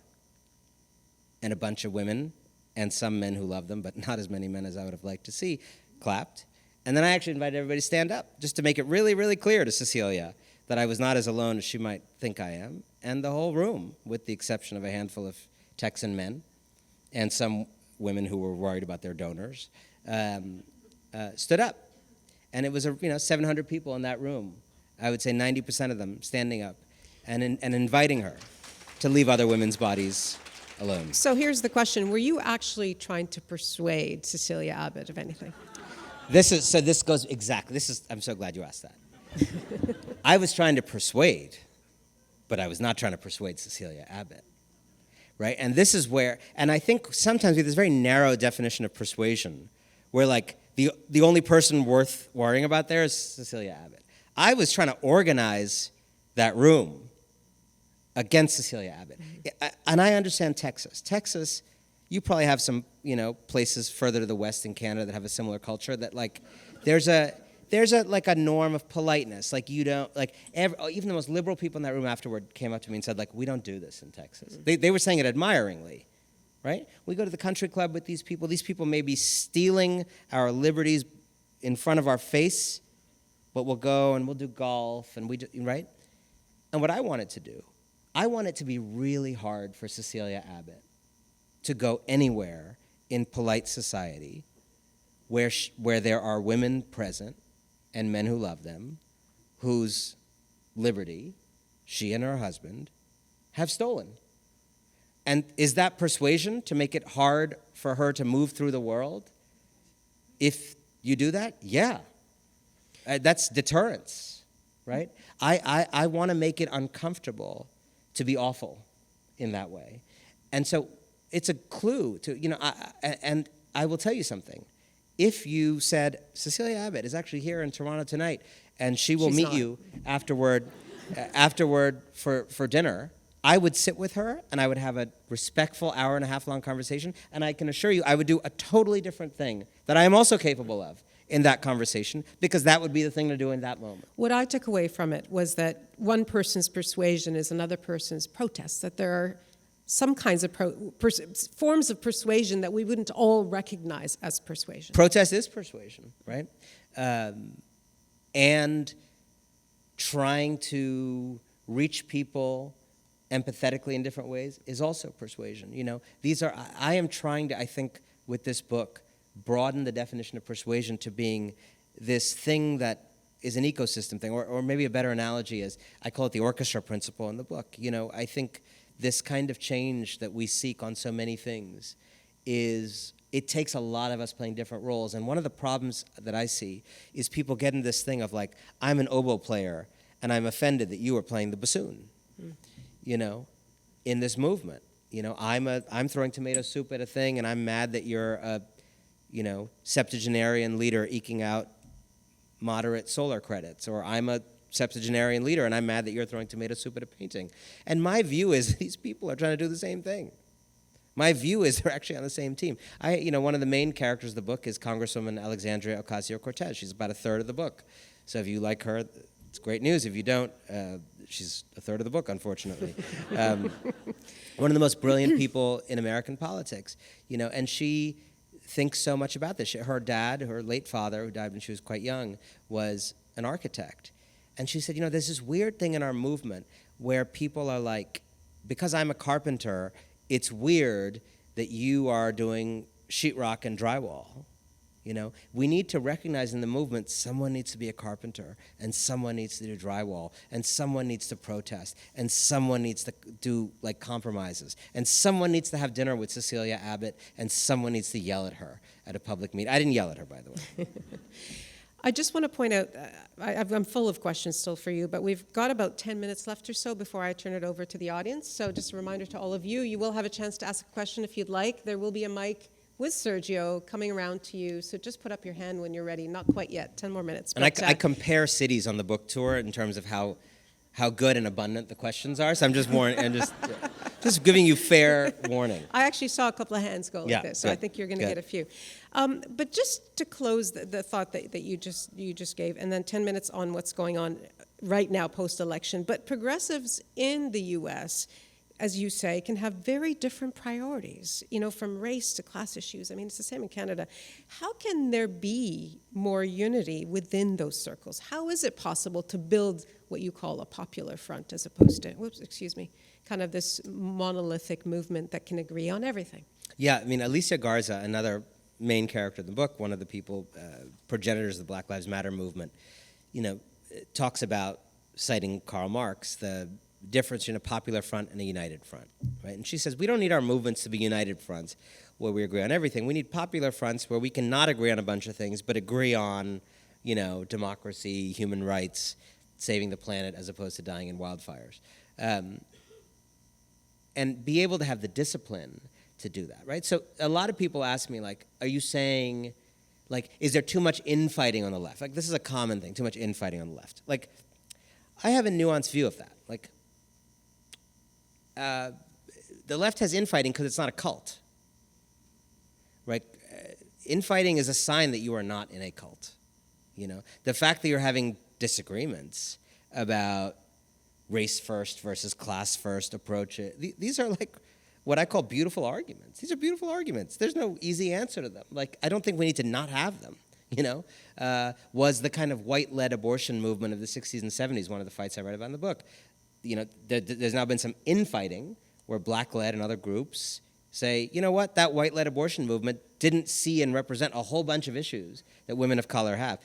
And a bunch of women and some men who love them, but not as many men as I would have liked to see, clapped. And then I actually invited everybody to stand up, just to make it really, really clear to Cecilia that I was not as alone as she might think I am. And the whole room, with the exception of a handful of Texan men and some women who were worried about their donors, stood up. And it was 700 people in that room. I would say 90% of them standing up and inviting her to leave other women's bodies alone. So here's the question. Were you actually trying to persuade Cecilia Abbott of anything? This goes exactly. I'm so glad you asked that. I was trying to persuade, but I was not trying to persuade Cecilia Abbott, right? And this is where, and I think sometimes we have this very narrow definition of persuasion, where like the only person worth worrying about there is Cecilia Abbott. I was trying to organize that room against Cecilia Abbott, and I understand Texas. Texas, you probably have some, places further to the west in Canada that have a similar culture that like, there's a like a norm of politeness. Like you don't like even the most liberal people in that room afterward came up to me and said like, we don't do this in Texas. They were saying it admiringly, right? We go to the country club with these people. These people may be stealing our liberties in front of our face, but we'll go and we'll do golf and right? And what I wanted to do, I want it to be really hard for Cecilia Abbott to go anywhere in polite society where there are women present and men who love them, whose liberty she and her husband have stolen. And is that persuasion to make it hard for her to move through the world? If you do that, yeah. That's deterrence, right? I want to make it uncomfortable to be awful in that way. And so it's a clue to, and I will tell you something. If you said, Cecilia Abbott is actually here in Toronto tonight, and she's meet not. You afterward for dinner, I would sit with her, and I would have a respectful hour-and-a-half-long conversation, and I can assure you I would do a totally different thing that I am also capable of in that conversation, because that would be the thing to do in that moment. What I took away from it was that one person's persuasion is another person's protest, that there are some kinds of forms of persuasion that we wouldn't all recognize as persuasion. Protest is persuasion, right? And trying to reach people empathetically in different ways is also persuasion. You know, I am trying to, I think, with this book, broaden the definition of persuasion to being this thing that is an ecosystem thing, or maybe a better analogy is, I call it the orchestra principle in the book. You know, I think this kind of change that we seek on so many things it takes a lot of us playing different roles. And one of the problems that I see is people get in this thing of like, I'm an oboe player, and I'm offended that you are playing the bassoon, you know, in this movement. You know, I'm throwing tomato soup at a thing, and I'm mad that you're a, you know, septuagenarian leader eking out moderate solar credits, or I'm a septuagenarian leader, and I'm mad that you're throwing tomato soup at a painting. And my view is these people are trying to do the same thing. My view is they're actually on the same team. One of the main characters of the book is Congresswoman Alexandria Ocasio-Cortez. She's about a third of the book. So if you like her, it's great news. If you don't, she's a third of the book, unfortunately. One of the most brilliant people in American politics, you know, and she thinks so much about this. Her dad, her late father, who died when she was quite young, was an architect. And she said, you know, there's this weird thing in our movement where people are like, because I'm a carpenter, it's weird that you are doing sheetrock and drywall. You know, we need to recognize in the movement someone needs to be a carpenter, and someone needs to do drywall, and someone needs to protest, and someone needs to do like compromises, and someone needs to have dinner with Cecilia Abbott, and someone needs to yell at her at a public meeting. I didn't yell at her, by the way. I just want to point out, I'm full of questions still for you, but we've got about 10 minutes left or so before I turn it over to the audience. So just a reminder to all of you, you will have a chance to ask a question if you'd like. There will be a mic with Sergio coming around to you, so just put up your hand when you're ready. Not quite yet, 10 more minutes. And I compare cities on the book tour in terms of how good and abundant the questions are, so I'm just just giving you fair warning. I actually saw a couple of hands go like this, so good, I think you're going to get a few. But just to close the thought that you just gave, and then 10 minutes on what's going on right now post-election, but progressives in the U.S., as you say, can have very different priorities, you know, from race to class issues. I mean, it's the same in Canada. How can there be more unity within those circles? How is it possible to build what you call a popular front as opposed to, kind of this monolithic movement that can agree on everything? Yeah, I mean, Alicia Garza, another main character in the book, one of the people, progenitors of the Black Lives Matter movement, you know, talks about, citing Karl Marx, the difference in a popular front and a united front, right? And she says, we don't need our movements to be united fronts where we agree on everything. We need popular fronts where we can not agree on a bunch of things, but agree on, you know, democracy, human rights, saving the planet as opposed to dying in wildfires. And be able to have the discipline to do that, right? So a lot of people ask me, like, are you saying, like, is there too much infighting on the left? Like, this is a common thing, too much infighting on the left. Like, I have a nuanced view of that. Like, the left has infighting because it's not a cult, right? Infighting is a sign that you are not in a cult, you know? The fact that you're having disagreements about race first versus class first approach, these are like what I call beautiful arguments. These are beautiful arguments. There's no easy answer to them. Like, I don't think we need to not have them, you know? Was the kind of white-led abortion movement of the 60s and 70s one of the fights I write about in the book? You know, there's now been some infighting where black-led and other groups say, you know what, that white-led abortion movement didn't see and represent a whole bunch of issues that women of color have.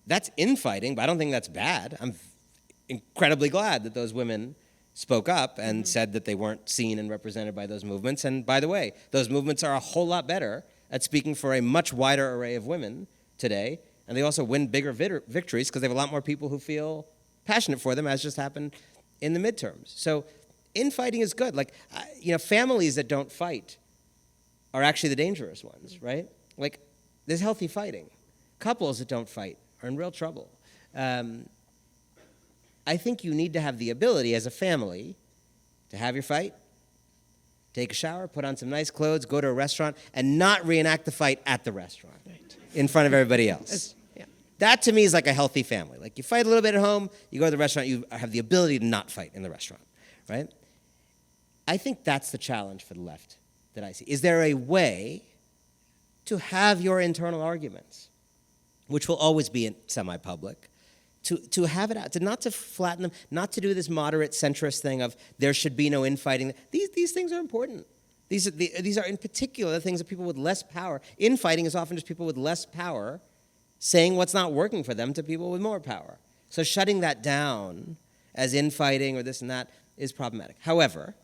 That's infighting, but I don't think that's bad. I'm incredibly glad that those women spoke up and said that they weren't seen and represented by those movements. And by the way, those movements are a whole lot better at speaking for a much wider array of women today, and they also win bigger victories because they have a lot more people who feel passionate for them, as just happened in the midterms. So infighting is good. Like, you know, families that don't fight are actually the dangerous ones, right? Like, there's healthy fighting. Couples that don't fight are in real trouble. I think you need to have the ability as a family to have your fight, take a shower, put on some nice clothes, go to a restaurant, and not reenact the fight at the restaurant in front of everybody else. That, to me, is like a healthy family. Like, you fight a little bit at home, you go to the restaurant, you have the ability to not fight in the restaurant, right? I think that's the challenge for the left that I see. Is there a way to have your internal arguments, which will always be semi-public, to have it out, to not to flatten them, not to do this moderate centrist thing of there should be no infighting. These things are important. These are in particular the things that people with less power. Infighting is often just people with less power saying what's not working for them to people with more power. So shutting that down as infighting or this and that is problematic. However,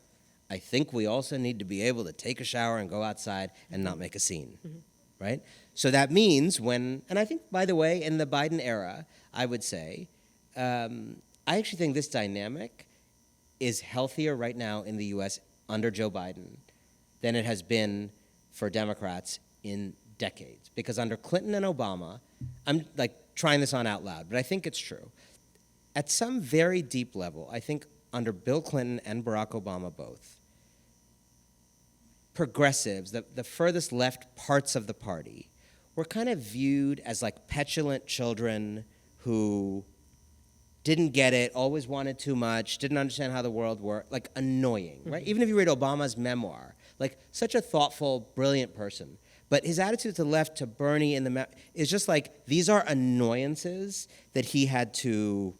I think we also need to be able to take a shower and go outside and not make a scene, right? So that means and I think, by the way, in the Biden era, I would say, I actually think this dynamic is healthier right now in the U.S. under Joe Biden than it has been for Democrats in decades. Because under Clinton and Obama, I'm like trying this on out loud, but I think it's true. At some very deep level, I think under Bill Clinton and Barack Obama both, progressives, the furthest left parts of the party, were kind of viewed as like petulant children who didn't get it, always wanted too much, didn't understand how the world worked, like annoying, right? Even if you read Obama's memoir, like such a thoughtful, brilliant person. But his attitude to the left, to Bernie is just like, these are annoyances that he had to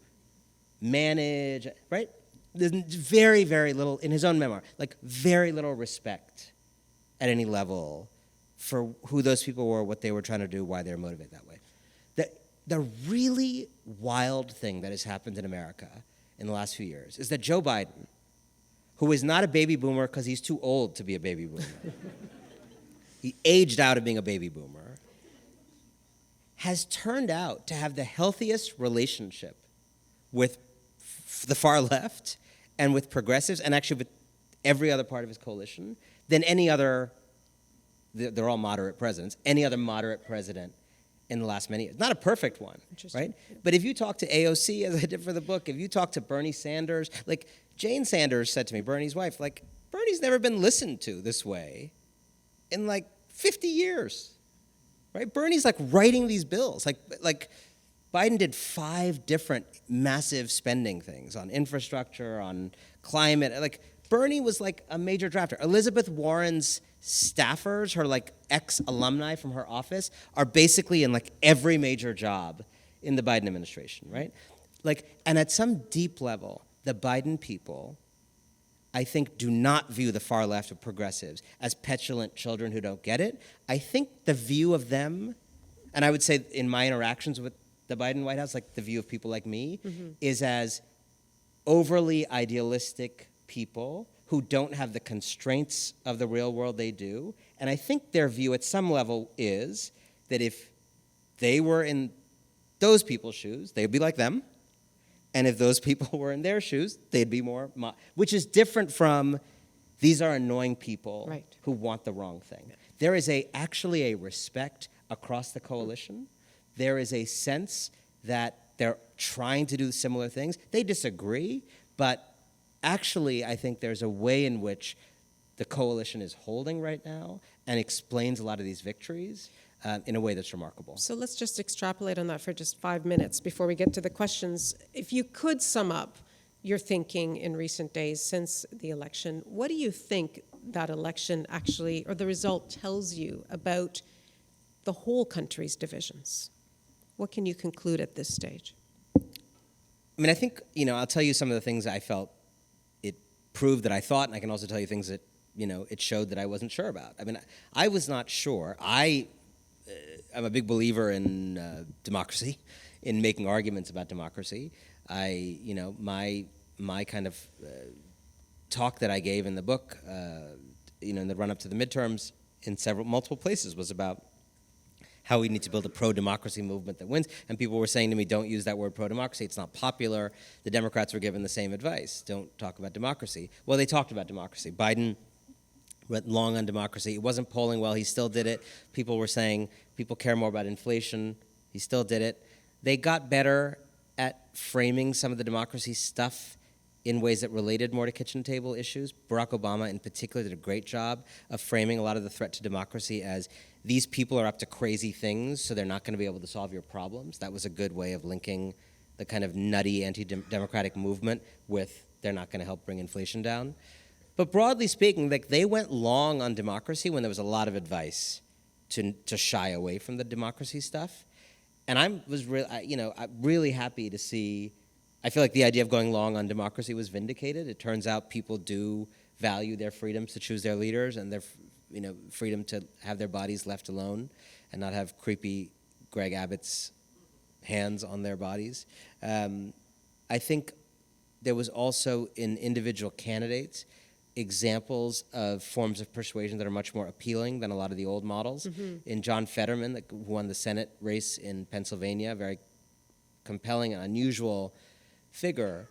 manage, right? There's very, very little, in his own memoir, like very little respect at any level for who those people were, what they were trying to do, why they were motivated that way. The really wild thing that has happened in America in the last few years is that Joe Biden, who is not a baby boomer because he's too old to be a baby boomer, he aged out of being a baby boomer, has turned out to have the healthiest relationship with the far left and with progressives, and actually with every other part of his coalition, than any other, they're all moderate presidents, any other moderate president in the last many years. Not a perfect one, right? Yeah. But if you talk to AOC, as I did for the book, if you talk to Bernie Sanders, like Jane Sanders said to me, Bernie's wife, like, Bernie's never been listened to this way in like 50 years, right? Bernie's like writing these bills. Like Biden did 5 different massive spending things on infrastructure, on climate. Like Bernie was like a major drafter. Elizabeth Warren's staffers, her like ex-alumni from her office, are basically in like every major job in the Biden administration, right? Like, and at some deep level, the Biden people, I think, do not view the far left of progressives as petulant children who don't get it. I think the view of them, and I would say in my interactions with the Biden White House, like the view of people like me, is as overly idealistic people who don't have the constraints of the real world they do. And I think their view at some level is that if they were in those people's shoes, they'd be like them. And if those people were in their shoes, they'd be more, which is different from these are annoying people who want the wrong thing. Yeah. There is actually a respect across the coalition. There is a sense that they're trying to do similar things. They disagree, but actually, I think there's a way in which the coalition is holding right now and explains a lot of these victories in a way that's remarkable. So let's just extrapolate on that for just 5 minutes before we get to the questions. If you could sum up your thinking in recent days since the election, what do you think that election actually, or the result tells you about the whole country's divisions? What can you conclude at this stage? I mean, I think, I'll tell you some of the things I felt it proved that I thought, and I can also tell you things that, it showed that I wasn't sure about. I mean, I was not sure. I'm a big believer in democracy, in making arguments about democracy. My kind of talk that I gave in the book, in the run-up to the midterms in multiple places was about how we need to build a pro-democracy movement that wins. And people were saying to me, don't use that word pro-democracy. It's not popular. The Democrats were given the same advice. Don't talk about democracy. Well, they talked about democracy. Biden went long on democracy. It wasn't polling well. He still did it. People were saying people care more about inflation. He still did it. They got better at framing some of the democracy stuff in ways that related more to kitchen table issues. Barack Obama in particular did a great job of framing a lot of the threat to democracy as these people are up to crazy things, so they're not going to be able to solve your problems. That was a good way of linking the kind of nutty anti-democratic movement with they're not going to help bring inflation down. But broadly speaking, they went long on democracy when there was a lot of advice to shy away from the democracy stuff. And I'm really happy to see. I feel like the idea of going long on democracy was vindicated. It turns out people do value their freedoms to choose their leaders and their freedom to have their bodies left alone and not have creepy Greg Abbott's hands on their bodies. I think there was also in individual candidates examples of forms of persuasion that are much more appealing than a lot of the old models. In John Fetterman, who won the Senate race in Pennsylvania, very compelling and unusual figure,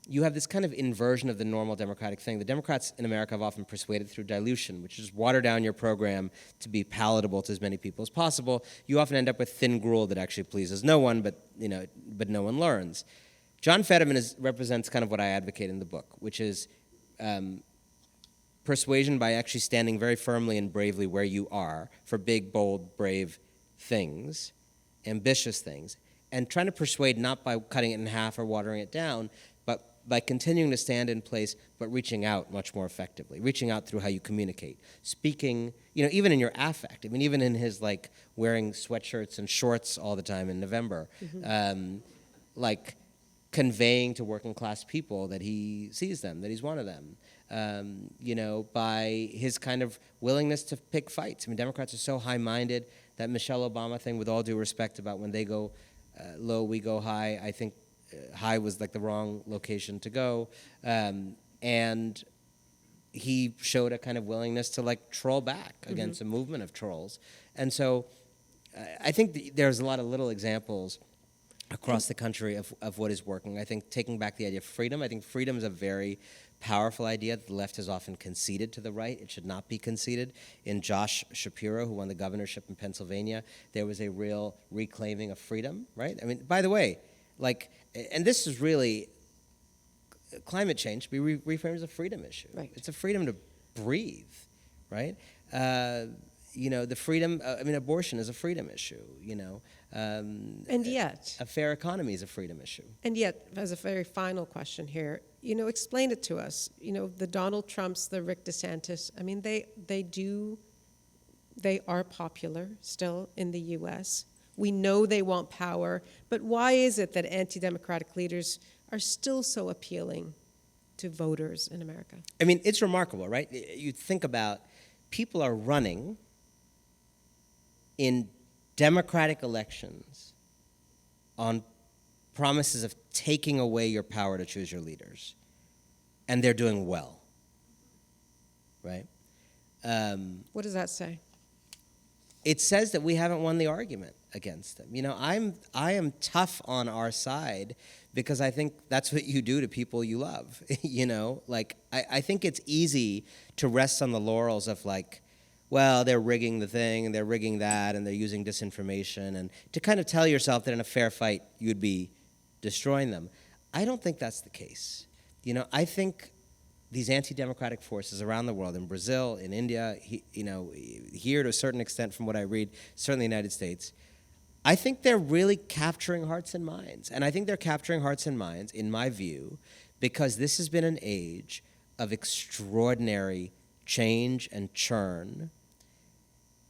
you have this kind of inversion of the normal democratic thing. The Democrats in America have often persuaded through dilution, which is water down your program to be palatable to as many people as possible. You often end up with thin gruel that actually pleases no one, but no one learns. John Fetterman represents kind of what I advocate in the book, which is persuasion by actually standing very firmly and bravely where you are for big, bold, brave things, ambitious things, and trying to persuade not by cutting it in half or watering it down, but by continuing to stand in place, but reaching out much more effectively, reaching out through how you communicate, speaking, even in your affect. I mean, even in his wearing sweatshirts and shorts all the time in November, conveying to working class people that he sees them, that he's one of them. By his kind of willingness to pick fights. I mean, Democrats are so high-minded. That Michelle Obama thing, with all due respect, about when they go low, we go high. I think high was the wrong location to go. And he showed a kind of willingness to troll back against a movement of trolls. And so I think there's a lot of little examples across the country of what is working. I think taking back the idea of freedom, I think freedom is a very powerful idea that the left has often conceded to the right. It should not be conceded. In Josh Shapiro, who won the governorship in Pennsylvania, there was a real reclaiming of freedom, right? I mean, by the way, and this is really, climate change be reframed as a freedom issue. Right. It's a freedom to breathe, right? The freedom, abortion is a freedom issue, And yet, a fair economy is a freedom issue. And yet, as a very final question here, explain it to us. The Donald Trumps, the Rick DeSantis, I mean, they are popular still in the U.S. We know they want power, but why is it that anti-democratic leaders are still so appealing to voters in America? I mean, it's remarkable, right? You think about people are running in democratic elections on promises of taking away your power to choose your leaders, and they're doing well, right? What does that say? It says that we haven't won the argument against them. I am tough on our side because I think that's what you do to people you love. I think it's easy to rest on the laurels of well, they're rigging the thing, and they're rigging that, and they're using disinformation, and to kind of tell yourself that in a fair fight, you'd be destroying them. I don't think that's the case. I think these anti-democratic forces around the world, in Brazil, in India, here to a certain extent from what I read, certainly in the United States, I think they're really capturing hearts and minds. And I think they're capturing hearts and minds, in my view, because this has been an age of extraordinary change and churn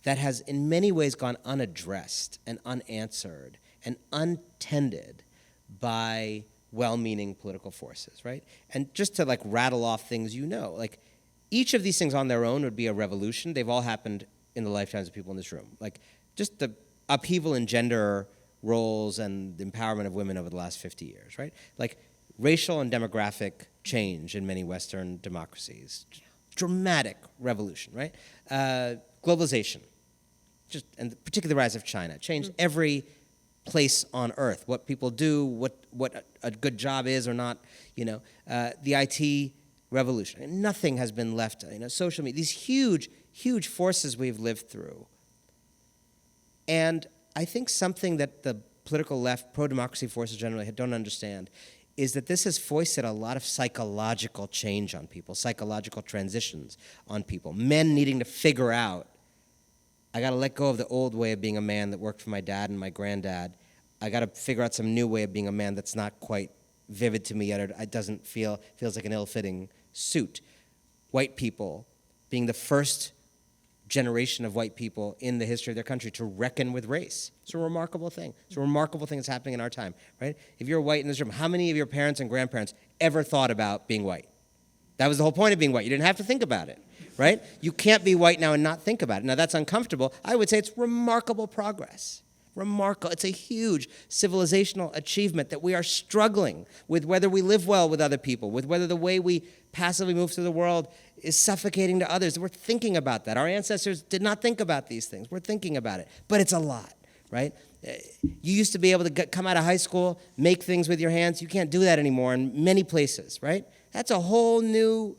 that has in many ways gone unaddressed and unanswered and untended by well-meaning political forces, right? And just to rattle off things each of these things on their own would be a revolution. They've all happened in the lifetimes of people in this room. Just the upheaval in gender roles and the empowerment of women over the last 50 years, right? Racial and demographic change in many Western democracies. Dramatic revolution, right? Globalization, and particularly the rise of China, changed every place on earth, what people do, what a good job is or not, the IT revolution. Nothing has been left, social media, these huge forces we've lived through. And I think something that the political left, pro-democracy forces generally don't understand is that this has foisted a lot of psychological change on people, psychological transitions on people. Men needing to figure out, I got to let go of the old way of being a man that worked for my dad and my granddad. I got to figure out some new way of being a man that's not quite vivid to me yet, or it doesn't feels like an ill-fitting suit. White people being the first generation of white people in the history of their country to reckon with race. It's a remarkable thing. It's a remarkable thing that's happening in our time, right? If you're white in this room, how many of your parents and grandparents ever thought about being white? That was the whole point of being white. You didn't have to think about it, right? You can't be white now and not think about it. Now, that's uncomfortable. I would say it's remarkable progress. Remarkable. It's a huge civilizational achievement that we are struggling with whether we live well with other people, with whether the way we passively move through the world is suffocating to others. We're thinking about that. Our ancestors did not think about these things. We're thinking about it. But it's a lot, right? You used to be able to come out of high school, make things with your hands. You can't do that anymore in many places, right? That's a whole new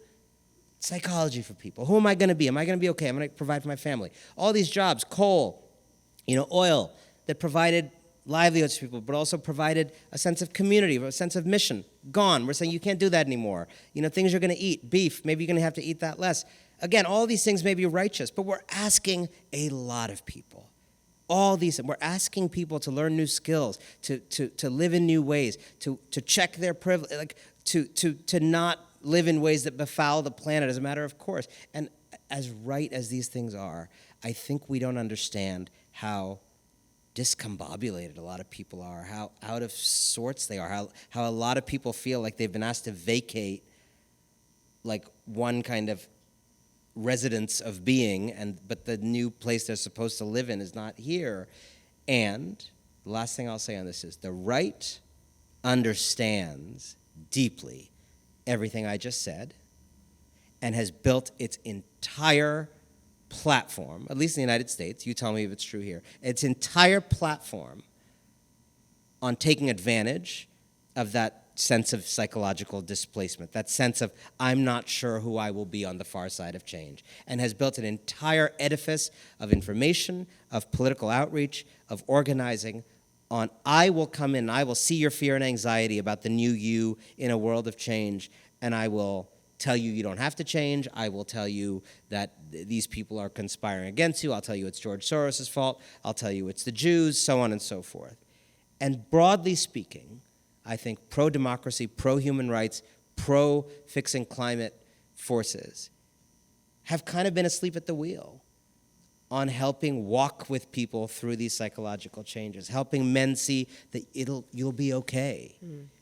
psychology for people. Who am I going to be? Am I going to be okay? I'm going to provide for my family. All these jobs, coal, oil, that provided livelihoods to people, but also provided a sense of community, a sense of mission. Gone. We're saying you can't do that anymore. Things you're going to eat, beef, maybe you're going to have to eat that less. Again, all these things may be righteous, but we're asking a lot of people. All these, we're asking people to learn new skills, to live in new ways, to check their privilege, like to not live in ways that befoul the planet as a matter of course. And as right as these things are, I think we don't understand how discombobulated a lot of people are, how out of sorts they are, how a lot of people feel like they've been asked to vacate like one kind of residence of being, but the new place they're supposed to live in is not here. And the last thing I'll say on this is the right understands deeply everything I just said and has built its entire platform, at least in the United States, you tell me if it's true here, its entire platform on taking advantage of that sense of psychological displacement, that sense of I'm not sure who I will be on the far side of change, and has built an entire edifice of information, of political outreach, of organizing on I will come in, I will see your fear and anxiety about the new you in a world of change, and I will tell you you don't have to change. I will tell you that these people are conspiring against you. I'll tell you it's George Soros' fault. I'll tell you it's the Jews, so on and so forth. And broadly speaking, I think pro-democracy, pro-human rights, pro-fixing climate forces have kind of been asleep at the wheel on helping walk with people through these psychological changes, helping men see that you'll be okay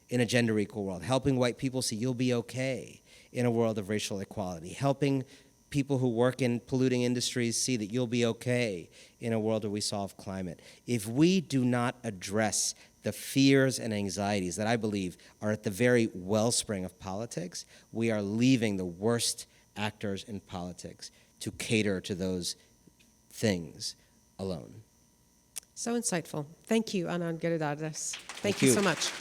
in a gender equal world, helping white people see you'll be okay in a world of racial equality, helping people who work in polluting industries see that you'll be okay in a world where we solve climate. If we do not address the fears and anxieties that I believe are at the very wellspring of politics, we are leaving the worst actors in politics to cater to those things alone. So insightful. Thank you, Anand Giridharadas. Thank you so much.